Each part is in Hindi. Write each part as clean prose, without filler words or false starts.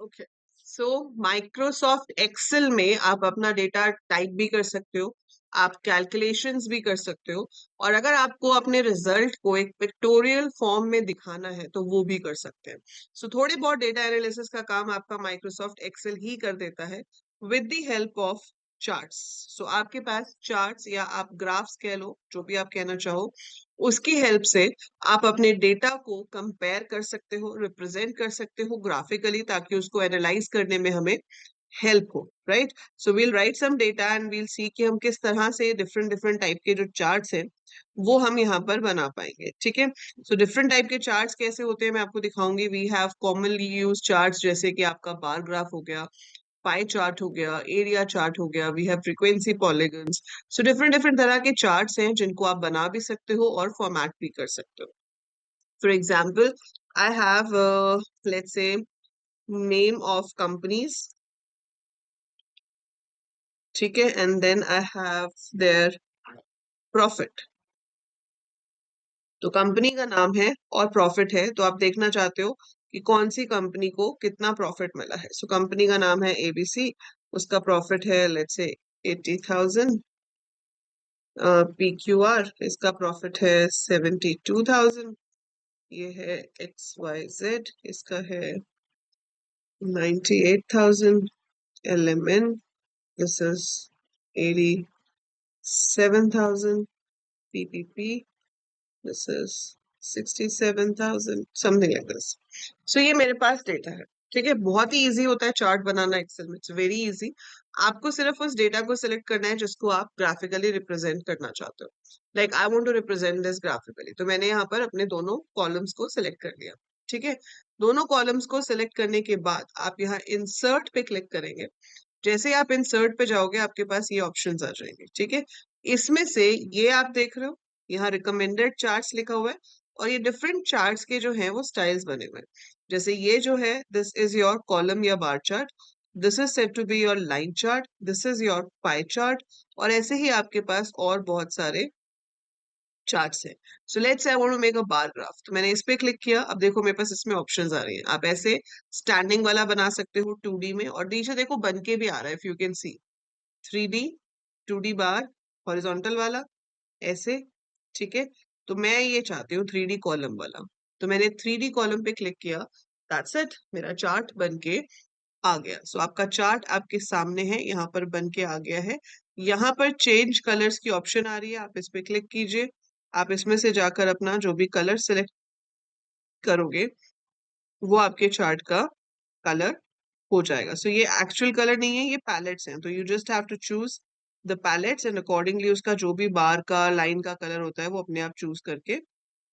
ओके, सो माइक्रोसॉफ्ट एक्सेल में आप अपना डेटा टाइप भी कर सकते हो, आप कैलकुलेशंस भी कर सकते हो, और अगर आपको अपने रिजल्ट को एक पिक्टोरियल फॉर्म में दिखाना है तो वो भी कर सकते हैं। सो थोड़े बहुत डेटा एनालिसिस का काम आपका माइक्रोसॉफ्ट एक्सेल ही कर देता है with the help of charts. So आपके पास चार्ट्स या आप ग्राफ्स कह लो, जो भी आप कहना चाहो, उसकी हेल्प से आप अपने डेटा को कंपेयर कर सकते हो, रिप्रेजेंट कर सकते हो ग्राफिकली, ताकि उसको एनालाइज करने में हमें हेल्प हो, right? So we'll write some data and we'll see कि हम किस तरह से डिफरेंट डिफरेंट टाइप के जो चार्ट्स हैं वो हम यहाँ पर बना पाएंगे, ठीक है? सो डिफरेंट टाइप के चार्ट्स कैसे होते हैं मैं आपको दिखाऊंगी। We have commonly use charts, जैसे कि आपका बार ग्राफ हो गया, पाई चार्ट हो गया, एरिया चार्ट हो गया, we have frequency polygons. So different different तरह के चार्ट्स हैं जिनको आप बना भी सकते हो और फॉर्मेट भी कर सकते हो। For example, I have let's say name of companies, ठीक है, and then I have their profit. तो कंपनी का नाम है और प्रॉफिट है, तो आप देखना चाहते हो कि कौन सी कंपनी को कितना प्रॉफिट मिला है। सो कंपनी का नाम है एबीसी, उसका प्रॉफिट है लेट्स से 80,000। PQR, इसका प्रॉफिट है 72,000। ये है XYZ, इसका है 98,000। LMN, this is 87,000। PPP, this is 67,000, something like this। So ये मेरे पास डेटा है, ठीक है। बहुत ही इजी होता है चार्ट बनाना एक्सेल में, इट्स वेरी इजी। आपको सिर्फ उस डेटा को सिलेक्ट करना है जिसको आप ग्राफिकली रिप्रेजेंट करना चाहते हो। Like I want to represent this graphically, तो मैंने यहाँ पर अपने दोनों कॉलम्स को सिलेक्ट कर लिया, ठीक है। दोनों कॉलम्स को सिलेक्ट करने के बाद आप यहाँ इंसर्ट पे क्लिक करेंगे। जैसे ही आप इंसर्ट पे जाओगे आपके पास ये ऑप्शंस आ जाएंगे, ठीक है। इसमें से ये आप देख रहे हो, यहाँ रिकमेंडेड चार्ट्स लिखा हुआ है, और ये डिफरेंट चार्ट्स के जो हैं वो स्टाइल्स बने हुए हैं। जैसे ये जो है, दिस इज योर कॉलम या bar chart, this is said to be your line chart, this is your pie chart, और ऐसे ही आपके पास और बहुत सारे चार्ट्स है। So let's say I want to make a bar graph, तो मैंने इस पे क्लिक किया। अब देखो मेरे पास इसमें ऑप्शंस आ रही हैं। आप ऐसे स्टैंडिंग वाला बना सकते हो 2D में, और नीचे देखो बन के भी आ रहा है, if you can see 3D, 2D bar, horizontal वाला, ऐसे, ठीक है। तो मैं ये चाहती हूँ 3D कॉलम वाला, तो मैंने 3D कॉलम पे क्लिक किया। दैट्स इट, मेरा चार्ट बन के आ गया। सो आपका चार्ट आपके सामने है, यहाँ पर बन के आ गया है। यहाँ पर चेंज कलर्स की ऑप्शन आ रही है, आप इस पे क्लिक कीजिए। आप इसमें से जाकर अपना जो भी कलर सिलेक्ट करोगे वो आपके चार्ट का कलर हो जाएगा। सो ये एक्चुअल कलर नहीं है, ये पैलेट्स हैं, तो you just have to choose the palettes and accordingly उसका जो भी बार का, लाइन का कलर होता है वो अपने आप चूज करके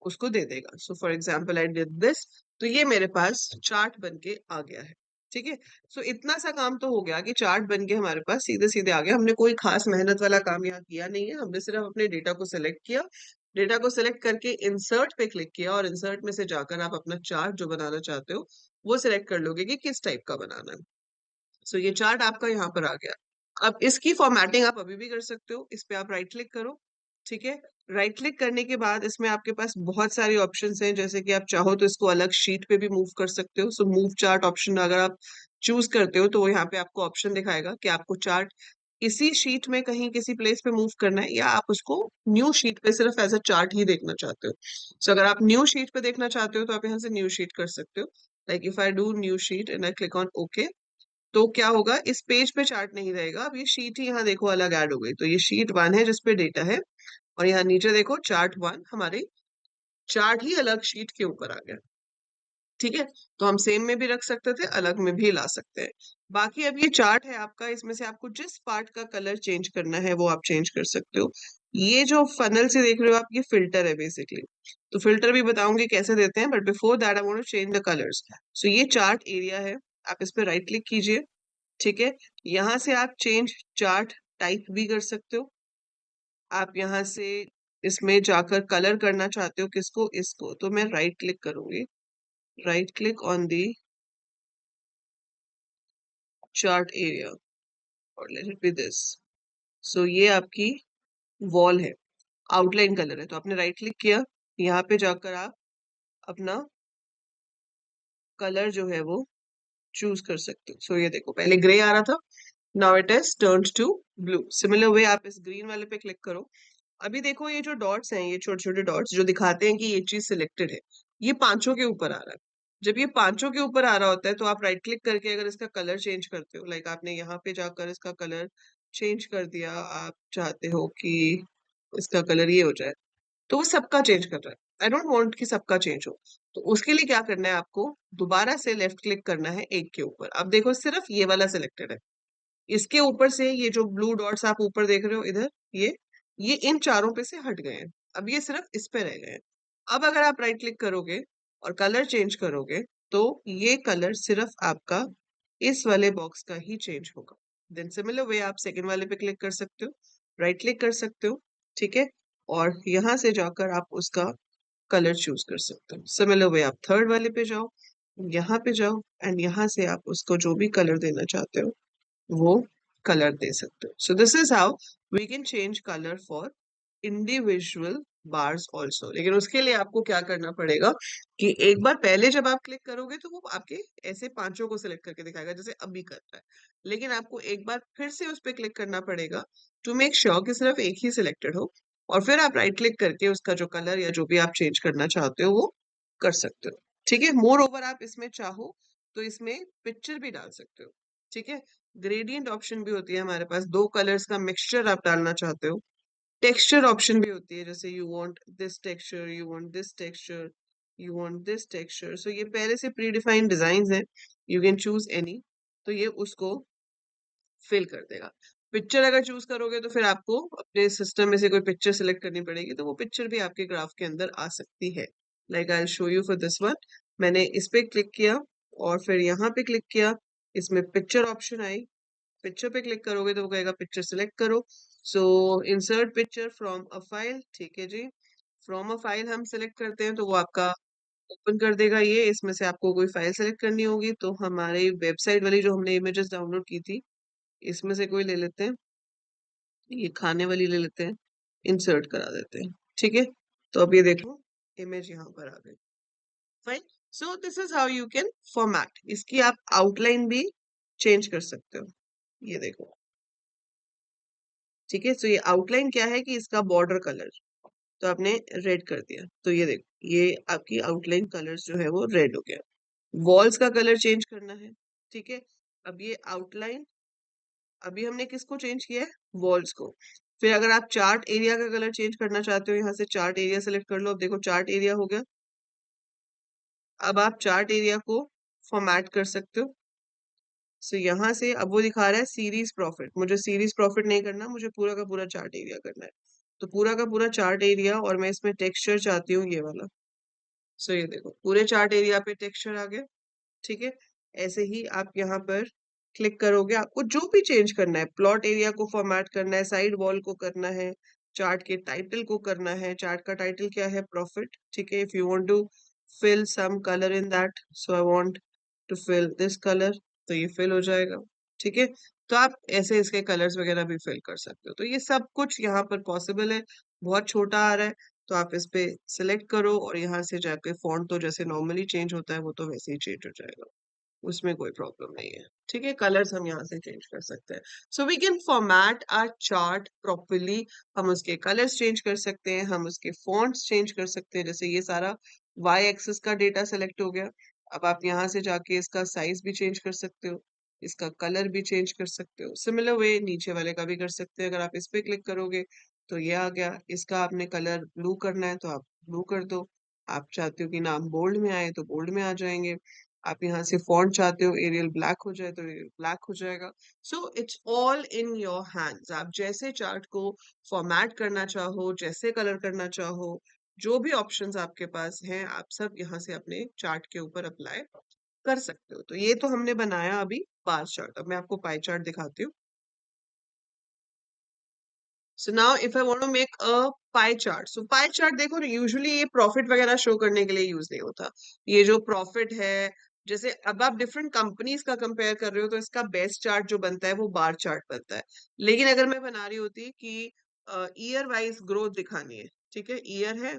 उसको दे देगा। So for example I did this, तो ये मेरे पास चार्ट बन के आ गया है, ठीक है। सो इतना सा काम तो हो गया कि चार्ट बन के हमारे पास सीधे सीधे आ गया। हमने कोई खास मेहनत वाला काम यहाँ किया नहीं है, हमने सिर्फ अपने डेटा को सिलेक्ट किया, डेटा को सिलेक्ट करके इंसर्ट पे क्लिक किया, और इंसर्ट में से जाकर आप अपना चार्ट जो बनाना चाहते हो वो सिलेक्ट कर लोगे कि किस टाइप का बनाना है। सो ये चार्ट आपका यहाँ पर आ गया। अब इसकी फॉर्मेटिंग आप अभी भी कर सकते हो, इस पे आप राइट क्लिक करो, ठीक है। राइट क्लिक करने के बाद इसमें आपके पास बहुत सारी ऑप्शंस हैं, जैसे कि आप चाहो तो इसको अलग शीट पे भी मूव कर सकते हो। सो मूव चार्ट ऑप्शन अगर आप चूज करते हो तो वो यहाँ पे आपको ऑप्शन दिखाएगा कि आपको चार्ट इसी शीट में कहीं किसी प्लेस पे मूव करना है, या आप उसको न्यू शीट पे सिर्फ एज अ चार्ट ही देखना चाहते हो। सो अगर आप न्यू शीट पे देखना चाहते हो तो आप यहाँ से न्यू शीट कर सकते हो। Like if I do new sheet and I click on okay, तो क्या होगा, इस पेज पे चार्ट नहीं रहेगा, अब ये शीट ही यहाँ देखो अलग ऐड हो गई। तो ये शीट 1 है जिसपे डेटा है, और यहाँ नीचे देखो चार्ट 1 हमारे चार्ट ही अलग शीट के ऊपर आ गया, ठीक है। तो हम सेम में भी रख सकते थे, अलग में भी ला सकते हैं। बाकी अब ये चार्ट है आपका, इसमें से आपको जिस पार्ट का कलर चेंज करना है वो आप चेंज कर सकते हो। ये जो फनल से देख रहे हो आप, ये फिल्टर है बेसिकली, तो फिल्टर भी बताऊंगी कैसे देते हैं, but before that I want to change the colours. So ये चार्ट एरिया है, आप इस पे राइट क्लिक कीजिए, ठीक है। यहाँ से आप चेंज चार्ट टाइप भी कर सकते हो। आप यहाँ से इसमें जाकर कलर करना चाहते हो किसको, इसको, तो मैं राइट क्लिक करूंगी, right click on the chart area और लेट इट बी दिस। सो ये आपकी वॉल है, आउटलाइन कलर है, तो आपने राइट क्लिक किया, यहाँ पे जाकर आप अपना कलर जो है वो चूज कर सकते हो। सो ये देखो, पहले ग्रे आ रहा था, now it is turned to blue. Similar way आप इस ग्रीन वाले पे क्लिक करो। अभी देखो ये जो डॉट्स हैं, ये छोटे छोटे डॉट्स जो दिखाते हैं कि ये चीज सिलेक्टेड है, ये पांचों के ऊपर आ रहा है। जब ये पांचों के ऊपर आ रहा होता है तो आप राइट क्लिक करके अगर इसका कलर चेंज करते हो, लाइक आपने यहाँ पे जाकर इसका कलर चेंज कर दिया, आप चाहते हो कि इसका कलर ये हो जाए, तो वो सबका चेंज कर रहा है। आई डोंट वांट कि सबका चेंज हो। तो उसके लिए क्या करना है आपको, दोबारा से लेफ्ट क्लिक करना है एक के ऊपर। अब देखो सिर्फ ये वाला सिलेक्टेड है, इसके ऊपर से ये जो ब्लू डॉट्स आप ऊपर देख रहे हो इधर, ये इन चारों पे से हट गए हैं। अब ये सिर्फ इस पे रह गए हैं। अब अगर आप राइट क्लिक करोगे और कलर चेंज करोगे तो ये कलर सिर्फ आपका इस वाले बॉक्स का ही चेंज होगा। देन सिमिलर वे आप सेकंड वाले पे क्लिक कर सकते हो, राइट क्लिक कर सकते हो, ठीक है, और यहाँ से जाकर आप उसका कलर चूज कर सकते हो। सिमिलर वे आप थर्ड वाले पे जाओ, यहाँ पे जाओ एंड यहाँ से आप उसको जो भी कलर देना चाहते हो वो कलर दे सकते हो। So this is how we can change colour for individual bars also. लेकिन उसके लिए आपको क्या करना पड़ेगा कि एक बार पहले जब आप क्लिक करोगे तो वो आपके ऐसे पांचों को सिलेक्ट करके दिखाएगा जैसे अभी कर रहा है, लेकिन आपको एक बार फिर से उस पर क्लिक करना पड़ेगा टू मेक श्योर कि सिर्फ एक ही सिलेक्टेड हो, और फिर आप राइट क्लिक करके उसका जो कलर या जो भी आप चेंज करना चाहते हो वो कर सकते हो। ठीक है, मोर ओवर आप इसमें चाहो तो इसमें पिक्चर भी डाल सकते हो। ठीक है, ग्रेडियंट ऑप्शन भी होती है हमारे पास, दो कलर्स का मिक्सचर आप डालना चाहते हो। टेक्सचर ऑप्शन भी होती है, जैसे you want this texture, you want this texture, you want this texture. So ये पहले से प्री डिफाइंड डिजाइन है, यू कैन चूज एनी, तो ये उसको फिल कर देगा। पिक्चर अगर चूज करोगे तो फिर आपको अपने सिस्टम में से कोई पिक्चर सिलेक्ट करनी पड़ेगी, तो वो पिक्चर भी आपके ग्राफ के अंदर आ सकती है। Like I show you for this one, मैंने इस पे क्लिक किया और फिर यहाँ पे क्लिक किया, इसमें पिक्चर ऑप्शन आई, पिक्चर पे क्लिक करोगे तो वो कहेगा पिक्चर सिलेक्ट करो। So insert picture from a file, ठीक है जी, फ्रॉम अ फाइल हम सिलेक्ट करते हैं तो वो आपका ओपन कर देगा। ये इसमें से आपको कोई फाइल सेलेक्ट करनी होगी, तो हमारी वेबसाइट वाली जो हमने इमेजेस डाउनलोड की थी इसमें से कोई ले लेते हैं, ये खाने वाली ले लेते हैं, इंसर्ट करा देते हैं। ठीक है, तो अब ये देखो इमेज यहाँ पर आ गई। Fine, so this is how you can format. इसकी आप आउटलाइन भी चेंज कर सकते हो, ये देखो। ठीक है, तो ये आउटलाइन क्या है कि इसका बॉर्डर कलर तो आपने रेड कर दिया, तो ये देखो ये आपकी आउटलाइन कलर्स जो है वो रेड हो गया। वॉल्स का कलर चेंज करना है, ठीक है, अब ये आउटलाइन, अभी हमने किसको चेंज किया है, वॉल्स को। फिर अगर आप चार्ट एरिया का कलर चेंज करना चाहते हो, यहाँ से चार्ट एरिया सेलेक्ट कर लो। अब देखो चार्ट एरिया हो गया। अब आप चार्ट एरिया को फॉर्मेट कर सकते हो। सो यहाँ से अब वो दिखा रहा है सीरीज प्रॉफिट, मुझे सीरीज प्रॉफिट नहीं करना, मुझे पूरा का पूरा चार्ट एरिया करना है। तो पूरा का पूरा चार्ट एरिया, और मैं इसमें टेक्सचर चाहती हूँ ये वाला। सो ये देखो पूरे चार्ट एरिया पे टेक्सचर आ गया। ठीक है, ऐसे ही आप यहाँ पर क्लिक करोगे, आपको जो भी चेंज करना है, प्लॉट एरिया को फॉर्मेट करना है, साइड वॉल को करना है, चार्ट के टाइटल को करना है। चार्ट का टाइटल क्या है, प्रॉफिट। ठीक है, if you want to fill some colour in that, so I want to fill this colour, तो ये फिल हो जाएगा। ठीक है, तो आप ऐसे इसके कलर्स वगैरह भी फिल कर सकते हो। तो ये सब कुछ यहाँ पर पॉसिबल है। बहुत छोटा आ रहा है तो आप इस पे सिलेक्ट करो और यहाँ से जाके फॉन्ट तो जैसे नॉर्मली चेंज होता है वो तो वैसे ही चेंज हो जाएगा, उसमें कोई प्रॉब्लम नहीं है। ठीक है, कलर्स हम यहाँ से चेंज कर सकते हैं। So we can format our chart properly. हम उसके कलर्स चेंज कर सकते हैं, हम उसके फॉन्ट्स चेंज कर सकते हैं। जैसे ये सारा वाई एक्सिस का डेटा सेलेक्ट हो गया, अब आप यहाँ से जाके इसका साइज भी चेंज कर सकते हो, इसका कलर भी चेंज कर सकते हो। सिमिलर वे नीचे वाले का भी कर सकते हैं। अगर आप इस पे क्लिक करोगे तो ये आ गया, इसका आपने कलर ब्लू करना है तो आप ब्लू कर दो, आप चाहते हो कि नाम बोल्ड में आए तो बोल्ड में आ जाएंगे, आप यहाँ से फॉन्ट चाहते हो एरियल ब्लैक हो जाए तो एरियल ब्लैक हो जाएगा। So it's all in your hands, आप जैसे चार्ट को फॉर्मेट करना चाहो, जैसे कलर करना चाहो, जो भी ऑप्शंस आपके पास हैं आप सब यहाँ से अपने चार्ट के ऊपर अप्लाई कर सकते हो। तो ये तो हमने बनाया अभी बार चार्ट, अब मैं आपको पाई चार्ट दिखाती हूँ। So now if I want to make a pie chart, so pie chart देखो यूजुअली ये प्रॉफिट वगैरह शो करने के लिए यूज नहीं होता। ये जो प्रॉफिट है, जैसे अब आप डिफरेंट कंपनीज का कंपेयर कर रहे हो तो इसका बेस्ट चार्ट जो बनता है वो बार चार्ट बनता है। लेकिन अगर मैं बना रही होती कि ईयर वाइज ग्रोथ दिखानी है, ठीक है, ईयर है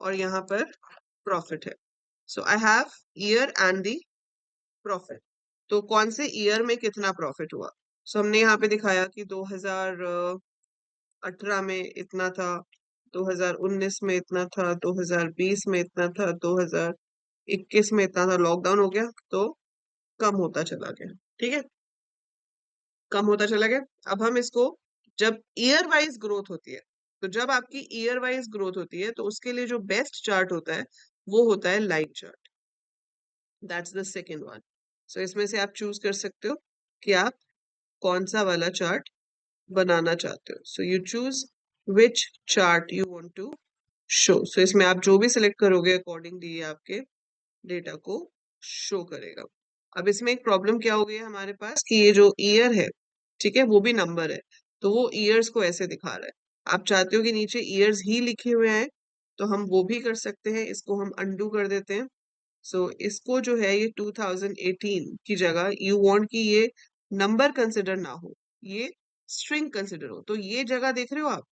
और यहाँ पर प्रॉफिट है, so I have year end the profit. तो कौन से ईयर में कितना प्रॉफिट हुआ। सो हमने यहाँ पे दिखाया कि 2018 में इतना था, 2019 में इतना था, 2020 में इतना था, 2021 में इतना था, लॉकडाउन हो गया तो कम होता चला गया। ठीक है, कम होता चला गया। अब हम इसको, जब ईयर वाइज ग्रोथ होती है, तो जब आपकी ईयर वाइज ग्रोथ होती है तो उसके लिए जो बेस्ट चार्ट होता है वो होता है line chart. That's the second one. So इसमें से आप चूज कर सकते हो कि आप कौन सा वाला चार्ट बनाना चाहते हो। So you choose which chart you want to show. So इसमें आप जो भी सिलेक्ट करोगे अकॉर्डिंगली ये आपके डेटा को शो करेगा। अब इसमें एक प्रॉब्लम क्या हो गई है हमारे पास कि ये जो ईयर है, ठीक है, वो भी नंबर है, तो वो ईयर्स को ऐसे दिखा रहा है। आप चाहते हो कि नीचे ईयर्स ही लिखे हुए हैं, तो हम वो भी कर सकते हैं। इसको हम अनडू कर देते हैं। सो इसको जो है ये 2018 की जगह यू वांट कि ये नंबर कंसिडर ना हो, ये स्ट्रिंग कंसिडर हो। तो ये जगह देख रहे हो आप,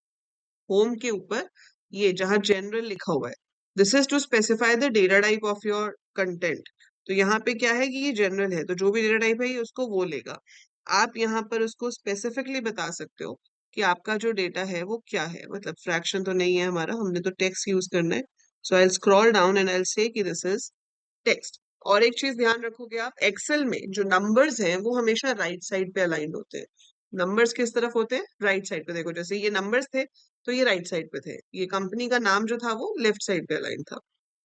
होम के ऊपर ये जहां जनरल लिखा हुआ है, this is to specify the data type of your content. तो यहाँ पे क्या है कि ये जनरल है, तो जो भी डेटा टाइप है ये उसको वो लेगा। आप यहाँ पर उसको स्पेसिफिकली बता सकते हो कि आपका जो डेटा है वो क्या है, मतलब फ्रैक्शन तो नहीं है हमारा, हमने तो टेक्स्ट यूज करना है। So I scroll down and I से कि दिस इज टेक्स्ट। और एक चीज ध्यान रखोगे आप, एक्सेल में जो नंबर्स हैं वो हमेशा राइट साइड पे अलाइंड होते हैं। नंबर्स किस तरफ होते हैं, राइट साइड पे। देखो जैसे ये नंबर्स थे तो ये राइट साइड पे थे, ये कंपनी का नाम जो था वो लेफ्ट साइड पे अलाइन था।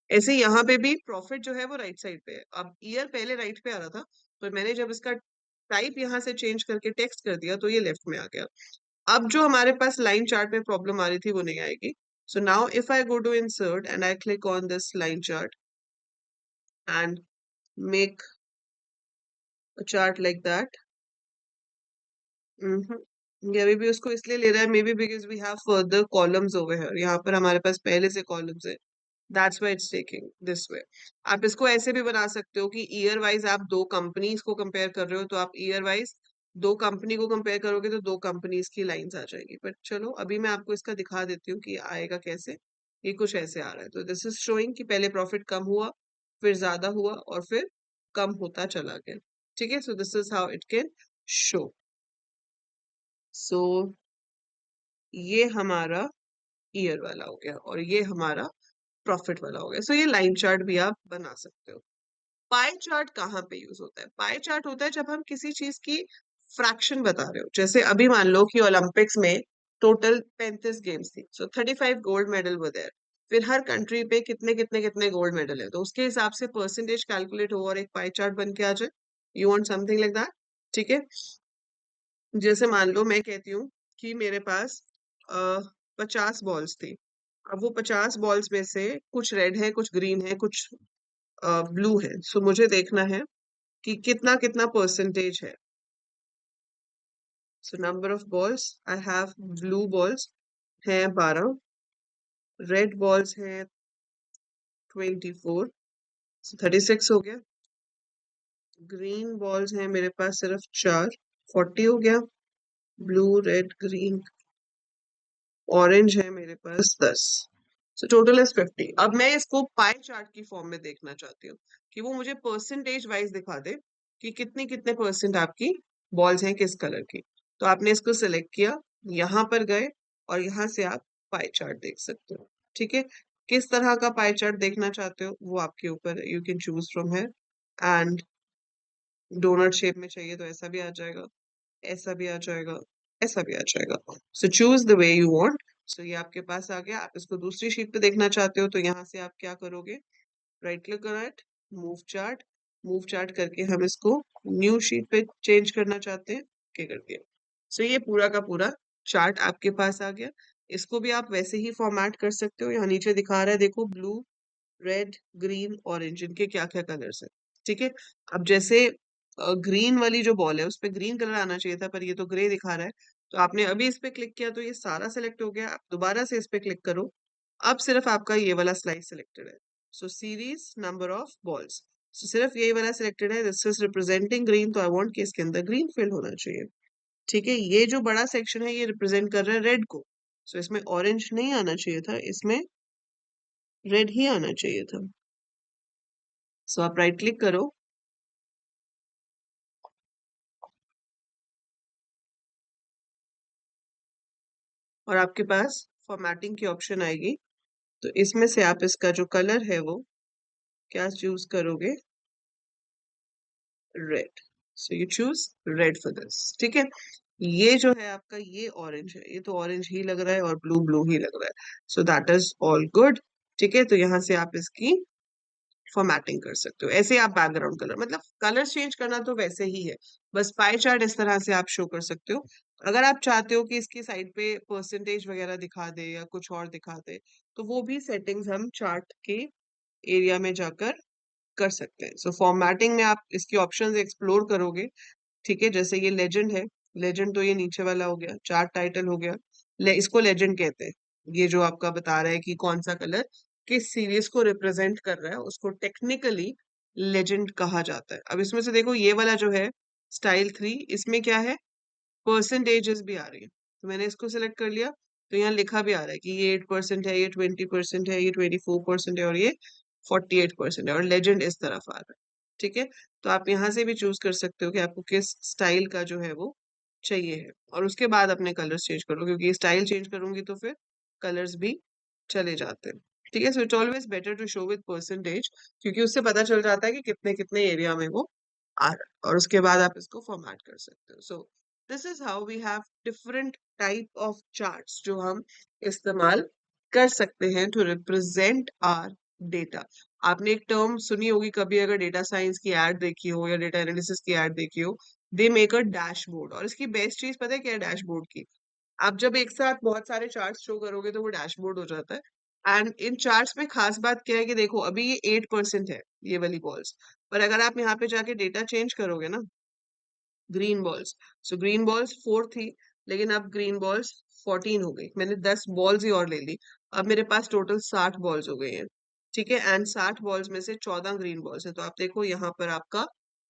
ऐसे यहाँ पे भी प्रॉफिट जो है वो राइट साइड पे है। अब ईयर पहले राइट पे आ रहा था, पर मैंने जब इसका टाइप यहाँ से चेंज करके टेक्स्ट कर दिया तो ये लेफ्ट में आ गया। अब जो हमारे पास लाइन चार्ट में प्रॉब्लम आ रही थी वो नहीं आएगी। So now if I go to insert and I click on this line chart and make a chart like that. ये अभी भी उसको इसलिए ले रहा है, maybe because we have further columns over here, यहाँ पर हमारे पास पहले से कॉलम्स है, that's why it's taking this way. आप इसको ऐसे भी बना सकते हो कि ईयर वाइज आप दो कंपनीज को कंपेयर कर रहे हो, तो आप ईयर वाइज दो कंपनी को कंपेयर करोगे तो दो कंपनीज की लाइंस आ जाएगी। बट चलो अभी मैं आपको इसका दिखा देती हूँ कि आएगा कैसे। ये कुछ ऐसे आ रहा है, तो दिस इज शोइंग कि पहले प्रॉफिट कम हुआ, फिर ज्यादा हुआ, और फिर कम होता चला गया। ठीक है, so this is how it can show. So ये हमारा ईयर वाला हो गया और ये हमारा प्रॉफिट वाला हो गया। सो ये लाइन चार्ट भी आप बना सकते हो। पाई चार्ट कहाँ पे यूज होता है? पाई चार्ट होता है जब हम किसी चीज की फ्रैक्शन बता रहे हो। जैसे अभी मान लो कि ओलंपिक्स में टोटल 35 गेम्स थी, सो 35 गोल्ड मेडल वर देयर। फिर हर कंट्री पे कितने कितने कितने गोल्ड मेडल है, तो उसके हिसाब से परसेंटेज कैलकुलेट हो और एक पाई चार्ट बन के आ जाए। You want something like that. ठीक है, जैसे मान लो मैं कहती हूँ कि मेरे पास 50 बॉल्स थी। अब वो 50 बॉल्स में से कुछ रेड है, कुछ ग्रीन है, कुछ ब्लू है। सो मुझे देखना है कि कितना कितना परसेंटेज है। So number of balls I have, blue balls हैं 12, रेड बॉल्स हैं 24, सो 36 हो गया। ग्रीन बॉल्स हैं मेरे पास सिर्फ 4, 40 हो गया। ब्लू, रेड, ग्रीन, ऑरेंज है मेरे पास 10। So total is 50। अब मैं इसको पाई चार्ट की फॉर्म में देखना चाहती हूँ कि वो मुझे परसेंटेज वाइज दिखा दे कि कितने कितने परसेंट आपकी बॉल्स हैं किस कलर की। तो आपने इसको सिलेक्ट किया, यहाँ पर गए और यहाँ से आप पाई चार्ट देख सकते हो। ठीक है, किस तरह का पाई चार्ट देखना चाहते हो वो आपके ऊपर है, यू कैन चूज फ्रॉम है। एंड डोनट शेप में चाहिए तो ऐसा भी आ जाएगा, ऐसा भी आ जाएगा, ऐसा भी आ जाएगा। So choose the way you want. So ये आपके पास आ गया। आप इसको दूसरी शीट पे देखना चाहते हो तो यहाँ से आप क्या करोगे, राइट क्लिक करो it, move chart. Move chart करके हम इसको न्यू शीट पे चेंज करना चाहते हैं, क्या कर दिया। सो ये पूरा का पूरा चार्ट आपके पास आ गया। इसको भी आप वैसे ही फॉर्मेट कर सकते हो। यहाँ नीचे दिखा रहा है देखो, ब्लू, रेड, ग्रीन, ऑरेंज, इनके क्या क्या कलर्स है। ठीक है, अब जैसे ग्रीन वाली जो बॉल है उस पे ग्रीन कलर आना चाहिए था, पर ये तो ग्रे दिखा रहा है। तो आपने अभी इस पे क्लिक किया तो ये सारा सेलेक्ट हो गया। आप दोबारा से इस पे क्लिक करो, अब सिर्फ आपका ये वाला स्लाइस सिलेक्टेड है। So series number of balls, so सिर्फ यही वाला सिलेक्टेड है, दिस इज रिप्रेजेंटिंग ग्रीन, तो आई वांट कि इसके अंदर ग्रीन फिल होना चाहिए। ठीक है, ये जो बड़ा सेक्शन है ये रिप्रेजेंट कर रहा है रेड को, सो इसमें ऑरेंज नहीं आना चाहिए था, इसमें रेड ही आना चाहिए था। सो आप राइट क्लिक करो और आपके पास फॉर्मेटिंग की ऑप्शन आएगी। तो इसमें से आप इसका जो कलर है वो क्या चूज करोगे? Red. So you choose red for this. ठीक है, ये जो है आपका ये ऑरेंज है, ये तो ऑरेंज ही लग रहा है और ब्लू ब्लू ही लग रहा है। So that is all good. ठीक है, तो यहाँ से आप इसकी फॉर्मेटिंग कर सकते हो। ऐसे आप बैकग्राउंड कलर मतलब कलर चेंज करना तो वैसे ही है, बस पाई चार्ट इस तरह से आप शो कर सकते हो। अगर आप चाहते हो कि इसकी साइड पे परसेंटेज वगैरह दिखा दे या कुछ और दिखा दे, तो वो भी सेटिंग्स हम चार्ट के एरिया में जाकर कर सकते हैं। सो फॉर्मेटिंग में आप इसकी ऑप्शंस एक्सप्लोर करोगे। ठीक है, जैसे ये लेजेंड है, लेजेंड तो ये नीचे वाला हो गया, चार्ट टाइटल हो गया, इसको लेजेंड कहते हैं। ये जो आपका बता रहा है कि कौन सा कलर किस सीरीज को रिप्रेजेंट कर रहा है, उसको टेक्निकली लेजेंड कहा जाता है। अब इसमें से देखो ये वाला जो है स्टाइल 3, इसमें क्या है, परसेंटेजेस भी आ रही है। तो मैंने इसको सिलेक्ट कर लिया, तो यहाँ लिखा भी आ रहा है कि ये 8% है, ये 20% है, ये 24% है और ये 48% है, और लेजेंड इस तरफ आ रहा है। ठीक है, तो आप यहाँ से भी चूज कर सकते हो कि आपको किस स्टाइल का जो है वो चाहिए है, और उसके बाद अपने कलर्स चेंज करो, क्योंकि स्टाइल चेंज करूंगी तो फिर कलर्स भी चले जाते हैं। ठीक है, so it's always better to show with percentage, क्योंकि उससे पता चल जाता है कि कितने कितने एरिया में वो आ रहा है, और उसके बाद आप इसको फॉर्मेट कर सकते हो। So this is how we have different type of charts जो हम इस्तेमाल कर सकते हैं टू रिप्रेजेंट आर डेटा। आपने एक टर्म सुनी होगी कभी, अगर डेटा साइंस की एड देखी हो या डेटा एनालिसिस की एड देखी हो, दे मेक अ डैशबोर्ड। और इसकी बेस्ट चीज पता है क्या है डैशबोर्ड की? आप जब एक साथ बहुत सारे चार्ट्स शो करोगे तो वो डैशबोर्ड हो जाता है। एंड इन चार्ट्स में खास बात क्या है कि देखो अभी ये 8% है, ये वाली बॉल्स, पर अगर आप यहाँ पे जाके डेटा चेंज करोगे ना, green balls, so green balls 4 थी, लेकिन अब ग्रीन बॉल्स 14 हो गई। मैंने 10 बॉल्स ही और ले ली, अब मेरे पास टोटल 60 बॉल्स हो गई हैं। ठीक है, एंड 60 बॉल्स में से 14 ग्रीन बॉल्स है, तो आप देखो यहाँ पर आपका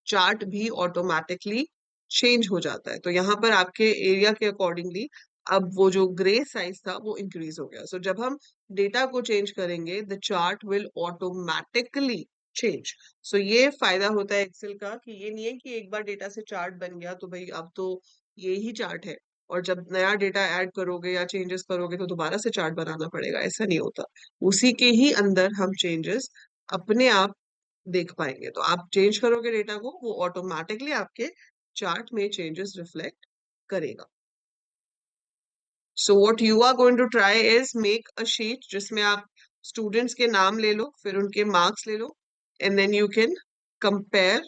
चार्ट भी ऑटोमेटिकली चेंज हो जाता है। तो यहाँ पर आपके एरिया के अकॉर्डिंगली अब वो जो ग्रे साइज था वो इंक्रीज हो गया। सो जब हम डेटा को चेंज करेंगे, the chart will automatically change. So ये फायदा होता है एक्सेल का, कि ये नहीं है कि एक बार डेटा से चार्ट बन गया तो भाई अब तो ये ही चार्ट है, और जब नया डेटा ऐड करोगे या चेंजेस करोगे तो दोबारा से चार्ट बनाना पड़ेगा। ऐसा नहीं होता, उसी के ही अंदर हम चेंजेस अपने आप देख पाएंगे। तो आप चेंज करोगे डेटा को, वो ऑटोमेटिकली आपके चार्ट में चेंजेस रिफ्लेक्ट करेगा। So what you are going to try is make a sheet जिसमें आप स्टूडेंट्स के नाम ले लो, फिर उनके मार्क्स ले लो, and then you can compare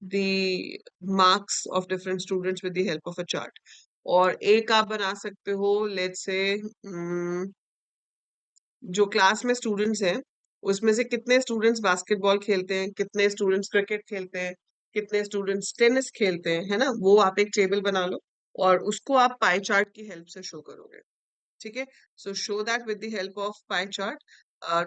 the marks of different students with the help of a chart। और एक आप बना सकते हो, लेट्स से जो क्लास में स्टूडेंट्स हैं उसमें से कितने स्टूडेंट्स बास्केटबॉल खेलते हैं, कितने स्टूडेंट्स क्रिकेट खेलते हैं, कितने स्टूडेंट्स टेनिस खेलते हैं, है ना, वो आप एक टेबल बना लो और उसको आप पाई चार्ट की हेल्प से शो करोगे। ठीक है, so show that with the help of pie chart,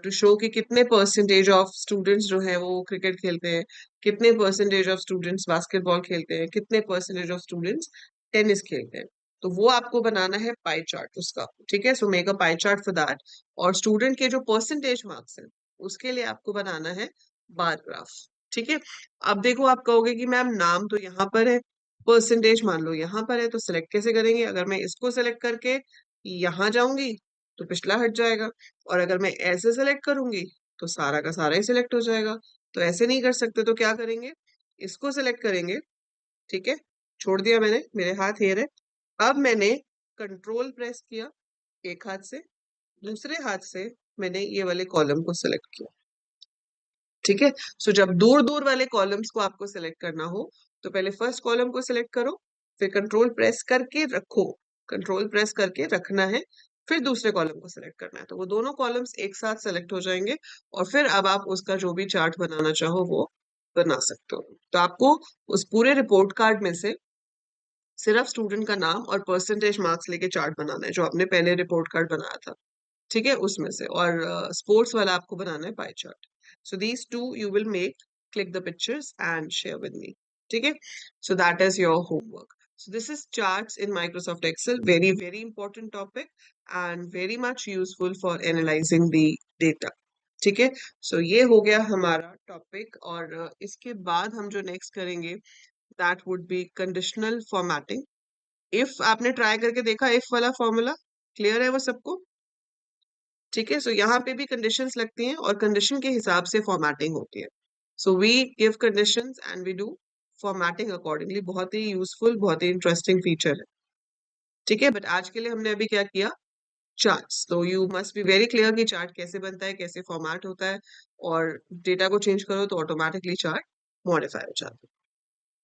to show कि कितने परसेंटेज ऑफ स्टूडेंट्स जो है वो क्रिकेट खेलते हैं, कितने परसेंटेज ऑफ स्टूडेंट्स बास्केटबॉल खेलते हैं, कितने परसेंटेज ऑफ स्टूडेंट्स टेनिस खेलते हैं। तो वो आपको बनाना है पाई चार्ट उसका। ठीक है, so make a pie chart for that. और स्टूडेंट के जो परसेंटेज मार्क्स हैं उसके लिए आपको बनाना है बार ग्राफ। ठीक है, अब देखो आप कहोगे कि मैम नाम तो यहाँ पर है, परसेंटेज मान लो यहाँ पर है, तो सिलेक्ट कैसे करेंगे? अगर मैं इसको सिलेक्ट करके यहाँ जाऊंगी तो पिछला हट जाएगा, और अगर मैं ऐसे सेलेक्ट करूंगी तो सारा का सारा ही सिलेक्ट हो जाएगा। तो ऐसे नहीं कर सकते, तो क्या करेंगे, इसको सिलेक्ट करेंगे। ठीक है, छोड़ दिया मैंने, मेरे हाथ हेर है। अब मैंने कंट्रोल प्रेस किया एक हाथ से, दूसरे हाथ से मैंने ये वाले कॉलम को सिलेक्ट किया। ठीक है, सो जब दूर दूर वाले कॉलम्स को आपको सिलेक्ट करना हो तो पहले फर्स्ट कॉलम को सिलेक्ट करो, फिर कंट्रोल प्रेस करके रखो, कंट्रोल प्रेस करके रखना है, फिर दूसरे कॉलम को सिलेक्ट करना है, तो वो दोनों कॉलम्स एक साथ सेलेक्ट हो जाएंगे, और फिर अब आप उसका जो भी चार्ट बनाना चाहो वो बना सकते हो। तो आपको उस पूरे रिपोर्ट कार्ड में से सिर्फ स्टूडेंट का नाम और परसेंटेज मार्क्स लेके चार्ट बनाना है, जो आपने पहले रिपोर्ट कार्ड बनाया था। ठीक है, उसमें से, और स्पोर्ट्स वाला आपको बनाना है पाई chart. So these two you will make, click the pictures and share with me. ठीक है, so that is your homework. So this is charts in Microsoft Excel, very very important topic and very much useful for analyzing the data। ठीक है, सो ये हो गया हमारा टॉपिक, और इसके बाद हम जो नेक्स्ट करेंगे that would be conditional formatting. If आपने ट्राई करके देखा इफ वाला फॉर्मूला? क्लियर है वो सबको? ठीक है, सो यहाँ पे भी कंडीशंस लगती हैं और कंडीशन के हिसाब से फॉर्मेटिंग होती है। So we give conditions and we do formatting accordingly. बहुत ही यूजफुल, बहुत ही इंटरेस्टिंग फीचर है। ठीक है, बट आज के लिए हमने अभी क्या किया, चार्ट्स। तो you must be very clear कि चार्ट कैसे बनता है, कैसे फॉर्मेट होता है, और डेटा को चेंज करो तो ऑटोमेटिकली चार्ट मॉडिफाई हो जाता है।